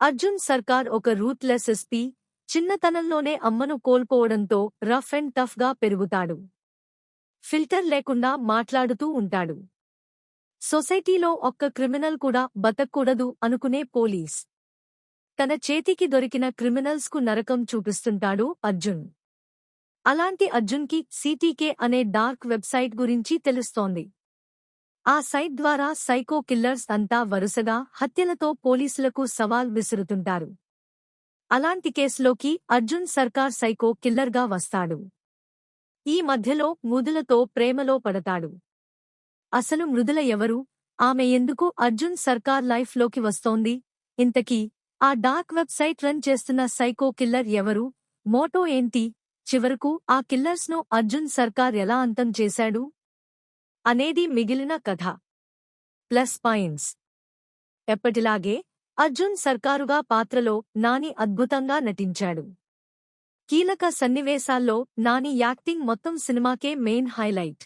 అర్జున్ సర్కార్ ఒక ruthless SP, చిన్నతనంలోనే అమ్మను కోల్పోవడంతో రఫ్ అండ్ టఫ్ గా పెరుగుతాడు. ఫిల్టర్ లేకుండా మాట్లాడుతూ ఉంటాడు. సొసైటీలో ఒక్క క్రిమినల్ కూడా బతక్కూడదు అనుకునే పోలీస్. తన చేతికి దొరికిన క్రిమినల్స్ కు నరకం చూపిస్తుంటాడు అర్జున్. అలాంటి అర్జున్కి సిటీకే అనే డార్క్ వెబ్సైట్ గురించి తెలుస్తోంది. ఆ సైట్ ద్వారా సైకో కిల్లర్స్ అంతా వరుసగా హత్యలతో పోలీసులకు సవాల్ విసురుతుంటారు. అలాంటి కేసులోకి అర్జున్ సర్కార్ సైకో కిల్లర్గా వస్తాడు. ఈ మధ్యలో మృదులతో ప్రేమలో పడతాడు. అసలు మృదుల ఎవరు? ఆమె ఎందుకు అర్జున్ సర్కార్ లైఫ్ లోకి వస్తోంది? ఇంతకీ ఆ డార్క్ వెబ్సైట్ రన్ చేస్తున్న సైకో కిల్లర్ ఎవరు? మోటో ఏంటి? చివరకు ఆ కిల్లర్స్ను అర్జున్ సర్కార్ ఎలా అంతం చేశాడు అనేది మిగిలిన కథ. Plus points. ఎప్పటిలాగే అర్జున్ సర్కారుగా పాత్రలో నాని అద్భుతంగా నటించాడు. కీలక సన్నివేశాల్లో నాని యాక్టింగ్ మొత్తం సినిమాకే మెయిన్ హైలైట్.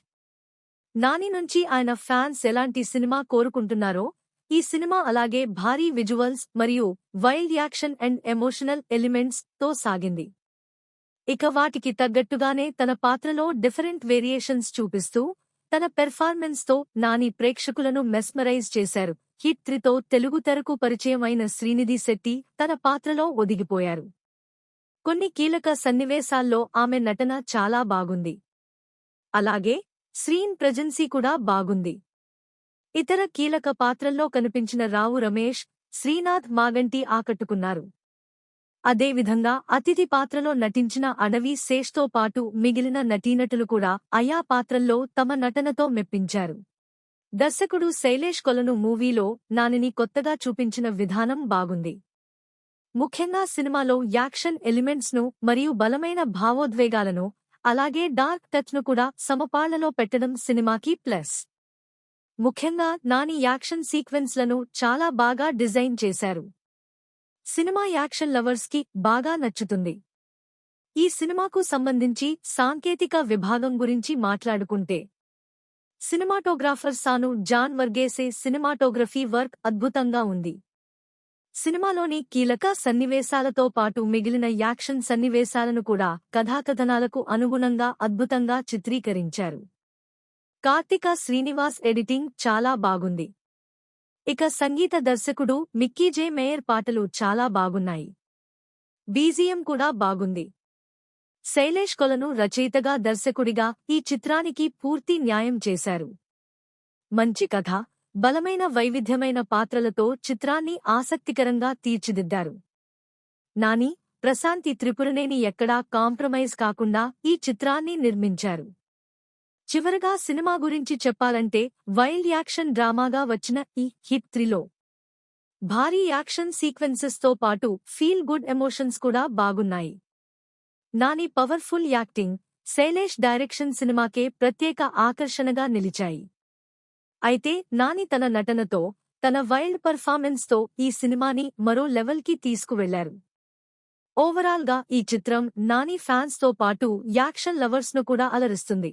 నాని నుంచి ఆయన ఫ్యాన్స్ ఎలాంటి సినిమా కోరుకుంటున్నారో ఈ సినిమా అలాగే భారీ విజువల్స్ మరియు wild action and emotional elements తో సాగింది. ఇక వాటికి తగ్గట్టుగానే తన పాత్రలో డిఫరెంట్ వేరియేషన్స్ చూపిస్తూ తన పెర్ఫార్మెన్స్ తో నాని ప్రేక్షకులను మెస్మరైజ్ చేశారు. హిట్ 3తో తెలుగు తెరకు పరిచయం అయిన శ్రీనిధి శెట్టి తన పాత్రలో ఒదిగిపోయారు. కొన్ని కీలక సన్నివేశాల్లో ఆమె నటన చాలా బాగుంది. అలాగే స్క్రీన్ ప్రెజెన్సీ కూడా బాగుంది. ఇతర కీలక పాత్రల్లో కనిపించిన రావు రమేష్, శ్రీనాథ్ మాగంటి ఆకట్టుకున్నారు. అదేవిధంగా అతిథి పాత్రలో నటించిన అడవి శేష్తో పాటు మిగిలిన నటీనటులు కూడా ఆయా పాత్రల్లో తమ నటనతో మెప్పించారు. దర్శకుడు శైలేష్ కొలను మూవీలో నానిని కొత్తగా చూపించిన విధానం బాగుంది. ముఖ్యంగా సినిమాలో యాక్షన్ ఎలిమెంట్స్ ను మరియు బలమైన భావోద్వేగాలను అలాగే డార్క్ టచ్ ను కూడా సమపాళ్లలో పెట్టడం సినిమాకి ప్లస్. ముఖ్యంగా నాని యాక్షన్ సీక్వెన్స్లను చాలా బాగా డిజైన్ చేశారు. సినిమా యాక్షన్ లవర్స్ కి బాగా నచ్చుతుంది. ఈ సినిమాకు సంబంధించి సాంకేతిక విభాగం గురించి మాట్లాడుకుంటే సినిమాటోగ్రాఫర్ సాను జాన్ వర్గేసే సినిమాటోగ్రఫీ వర్క్ అద్భుతంగా ఉంది. సినిమాలోని కీలక సన్నివేశాలతో పాటు మిగిలిన యాక్షన్ సన్నివేశాలను కూడా కథాకథనాలకు అనుగుణంగా అద్భుతంగా చిత్రీకరించారు. కార్తిక శ్రీనివాస్ ఎడిటింగ్ చాలా బాగుంది. ఇక సంగీత దర్శకుడు మిక్కీ జే మేయర్ పాటలు చాలా బాగున్నాయి. బీజిఎం కూడా బాగుంది. శైలేష్ కొలను రచయితగా దర్శకుడిగా ఈ చిత్రానికి పూర్తి న్యాయం చేశారు. మంచి కథ, బలమైన వైవిధ్యమైన పాత్రలతో చిత్రాన్ని ఆసక్తికరంగా తీర్చిదిద్దారు. నాని, ప్రశాంతి త్రిపురనేని ఎక్కడా కాంప్రమైజ్ కాకుండా ఈ చిత్రాన్ని నిర్మించారు. చివరగా సినిమా గురించి చెప్పాలంటే వైల్డ్ యాక్షన్ డ్రామాగా వచ్చిన ఈ హిట్ 3లో భారీ యాక్షన్ సీక్వెన్సెస్తో పాటు ఫీల్ గుడ్ ఎమోషన్స్ కూడా బాగున్నాయి. Nani powerful acting, Shailesh direction సినిమాకే ప్రత్యేక ఆకర్షణగా నిలిచాయి. అయితే నాని తన నటనతో, తన వైల్డ్ పర్ఫార్మెన్స్తో ఈ సినిమాని మరో లెవెల్కి తీసుకువెళ్లారు. ఓవరాల్గా ఈ చిత్రం నాని ఫ్యాన్స్తో పాటు యాక్షన్ లవర్స్ను కూడా అలరిస్తుంది.